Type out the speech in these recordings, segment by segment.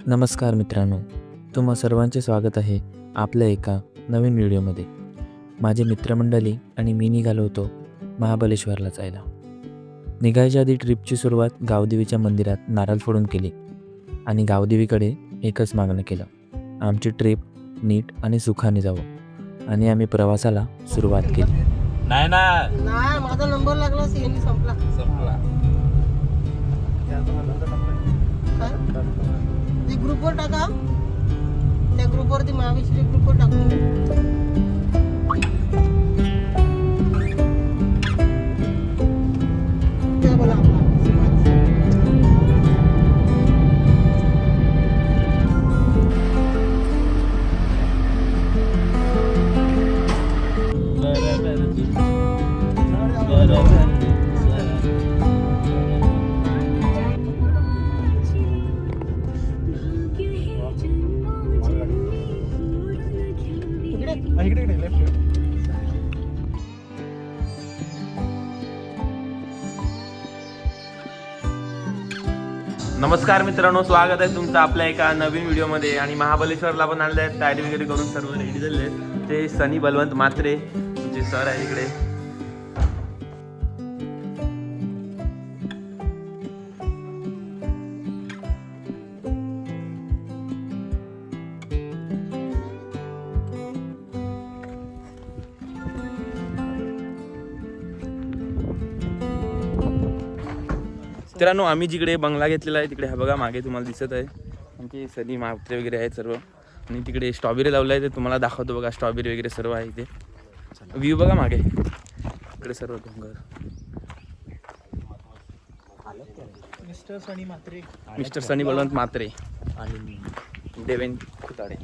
नमस्कार मित्रांनो, तुम्हा सर्वांचे स्वागत आहे आपल्या एका नवीन व्हिडिओमध्ये. माझे मित्रमंडळी आणि मी निघालो होतो महाबळेश्वरला जायला. निघायच्या आधी ट्रिपची सुरुवात गावदेवीच्या मंदिरात नारळ फोडून केली आणि गावदेवीकडे एकच मागणं केलं, आमची ट्रिप नीट आणि सुखाने जावं. आणि आम्ही प्रवासाला सुरुवात केली. नाही माझा नंबर लागला सीएनजी संपला. ते ग्रुपवर टाका, त्या ग्रुपवरती महाविश्री ग्रुपवर टाकून द्या. त्या बोला आपला नमस्कार मित्रांनो, स्वागत आहे तुमचं आपल्या एका नवीन व्हिडिओमध्ये. आणि महाबळेश्वरला पण आलेले आहेत, तयारी वगैरे करून सर्व रेडी झालेले आहेत. ते सनी बलवंत म्हात्रे तुमचे सर आहे इकडे. मित्रांनो, आम्ही जिकडे बंगला घेतलेला आहे तिकडे हा बघा मागे तुम्हाला दिसत आहे आमचे सनी म्हात्रे वगैरे आहेत सर्व. आणि तिकडे स्ट्रॉबेरी लावलं आहे, ते तुम्हाला दाखवतो बघा. स्ट्रॉबेरी वगैरे सर्व आहे इथे. व्ह्यू बघा मागे, इकडे सर्व डोंगर. मिस्टर सनी बलवंत म्हात्रे आणि देवेन खुताडे.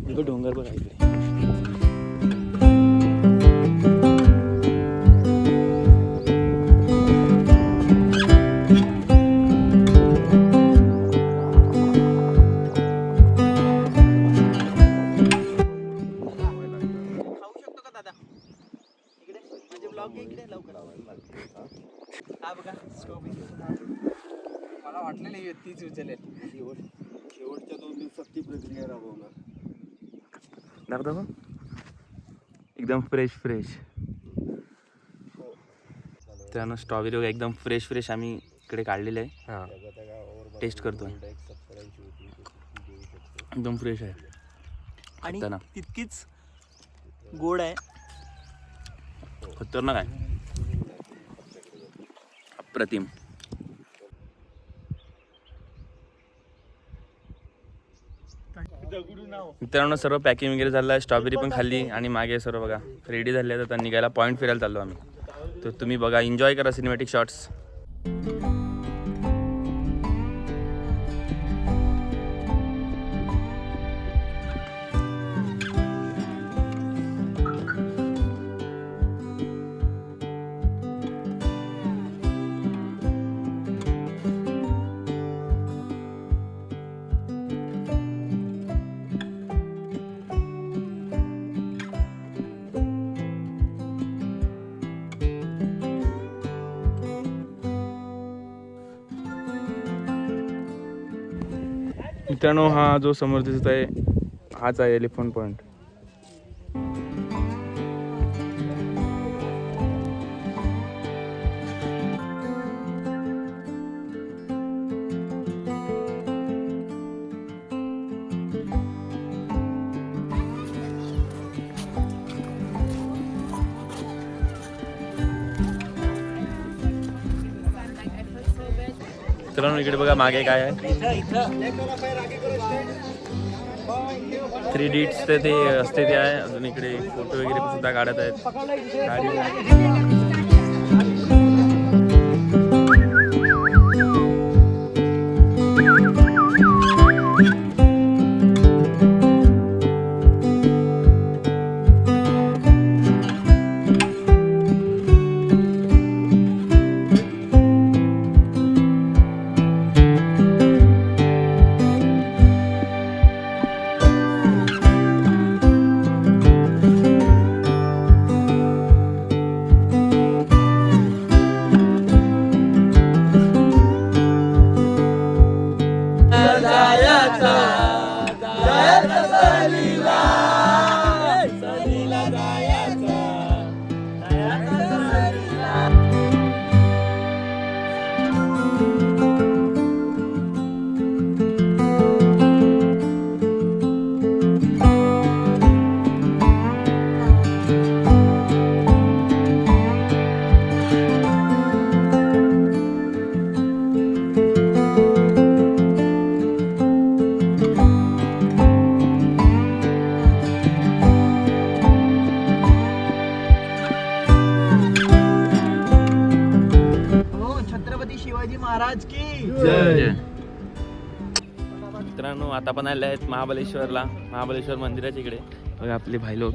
इकडे डोंगर बघा इकडे. मला वाटलं नाही तीच उचलेल. शेवटच्या 2 दिवसात ती प्रक्रिया राबवणार. दाखव एकदम फ्रेश त्यानं स्ट्रॉबेरी वगैरे एकदम फ्रेश आम्ही इकडे काढलेले आहे. टेस्ट करतो, एकदम फ्रेश आहे आणि त्यांना तितकीच गोड आहे. खतरनाक आहे, अप्रतिम. मित्रांनो, सर्व पॅकिंग वगैरे झालं आहे. स्ट्रॉबेरी पण खाल्ली आणि मागे सर्व बघा रेडी झाले आहेत. आता निघायला पॉईंट फिरायला चाललो आम्ही. तर तुम्ही बघा, एन्जॉय करा सिनेमॅटिक शॉट्स. मित्रांनो, हा जो समोर दिसत आहे हाच आहे एलिफंट पॉइंट. मित्रांनो, इकडे बघा मागे काय आहे. 3 इडियट्स ते असते ते आहे. अजून इकडे फोटो वगैरे सुद्धा काढत आहेत गाडी. महाराज की जय. मित्रांनो आता पण आले आहेत महाबलेश्वरला, महाबलेश्वर मंदिराच्या इकडे बघा आपले भाई लोक.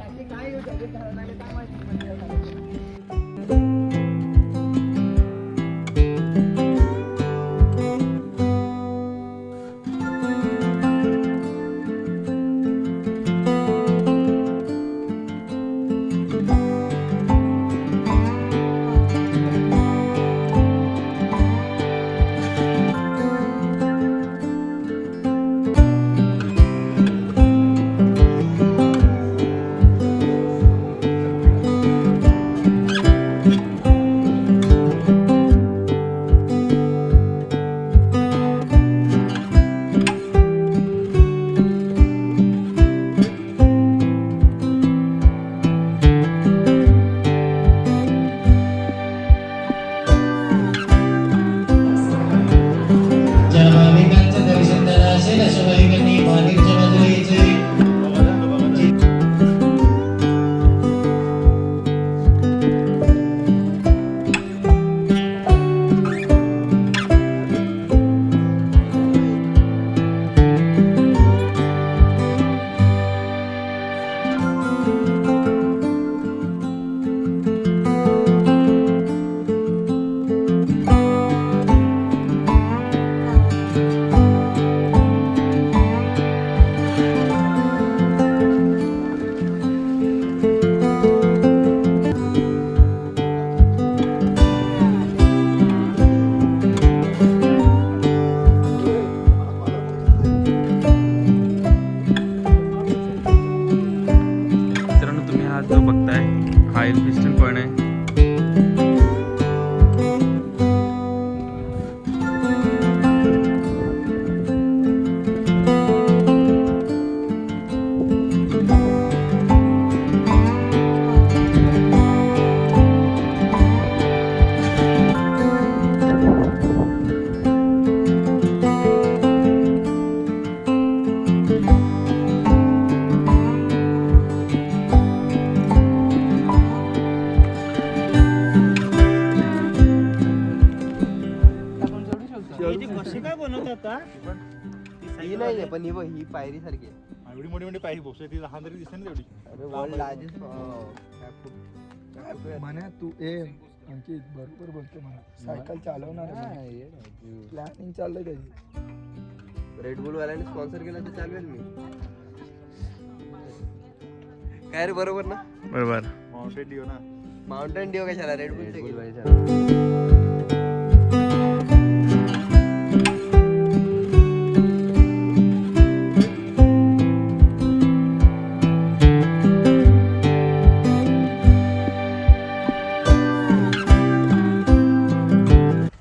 ज्या भाविकांचं दर्शन झालं असेल अशा भाविकांनी बाहेरच्या बाजूला यायचंय. मित्रांनो तुम्ही हा जो बघताय हा एल्फिस्टन पॉईंट आहे. कशी काय बनवतात ही नाही पण ही पायरी सारखी आहे. एवढी मोठी मोठी पाहिजे भोपसा ती लहान तरी दिसते ना तेवढी. अरे वर्ल्ड लार्जेस्ट म्हणा तू ए अंकित बरोबर बोलतो म्हणा सायकल चालवणार प्लॅनिंग चाललंय त्याची. रेडबुल वाल्याने स्पॉन्सर केलं तर चालवेल मी. काय रे बरोबर ना. बरोबर. माउंटेन ड्यू ना. माउंटेन ड्यू कशाला रेडबुल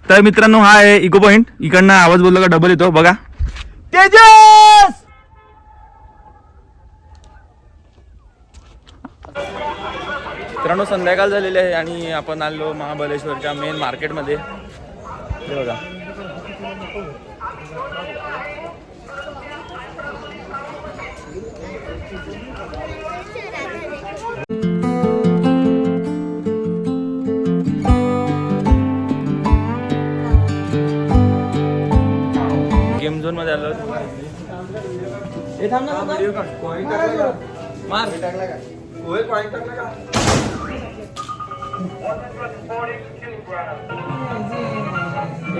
तर मित्रांनो हा आहे इको पॉइंट. इकडनं आवाज बोलला का डबल येतो बघा. तेजस मित्रांनो संध्याकाळ झालेली आहे आणि आपण आलो महाबलेश्वरच्या मेन मार्केटमध्ये. हे बघा गेम झोन मध्ये आलो. हे थांब ना व्हिडिओ काढ. पॉइंट टाकला मार टाकला का होय पॉइंट टाकला का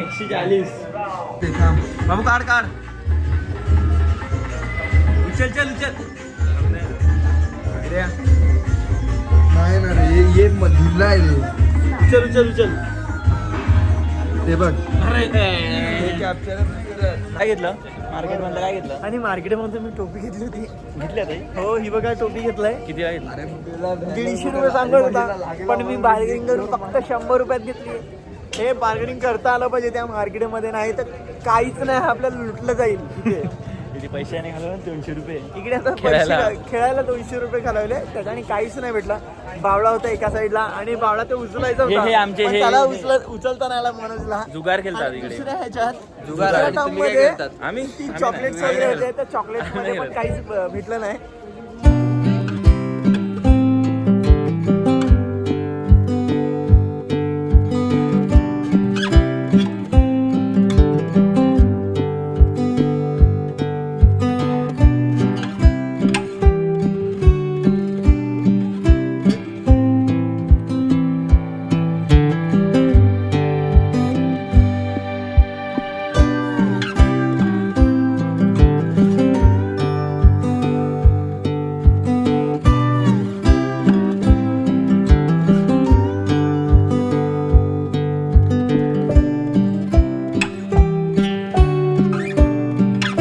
140. बाबू काढ काढ. उचल चल उचल. नाही ना रे ये ढिल्ला आहे रे. उचल उचल उचल. ते बघ अरे काय घेतलं मार्केट मधलं काय घेतलं. आणि मार्केटमध्ये मी टोपी घेतली होती. घेतली हो ही बघा टोपी घेतलाय. किती घेतलं. 150 रुपये सांगत होता पण मी बार्गेनिंग करून फक्त 100 रुपयात घेतली. हे बार्गेनिंग करता आलं पाहिजे त्या मार्केटमध्ये, नाही तर काहीच नाही आपल्याला लुटलं जाईल. किती पैशाने घालवलं 200 रुपये. इकडे आता खेळायला. खेळायला 200 रुपये घालवले त्याच्याने काहीच नाही भेटला. बावळा होता एका साईडला आणि बावळा ते उचलायचा हे होता आमचे पण हे- त्याला उचलता नाही आला मनोजला. जुगार खेळतात इकडे. दुसऱ्या ह्याच्यात जुगार दुसऱ्या आणि तुम्ही काय टर्ममध्ये खेळतात? आम्ही ती चॉकलेट्स वगैरे होते त्या चॉकलेट्स मध्ये पण काहीच भेटलं नाही.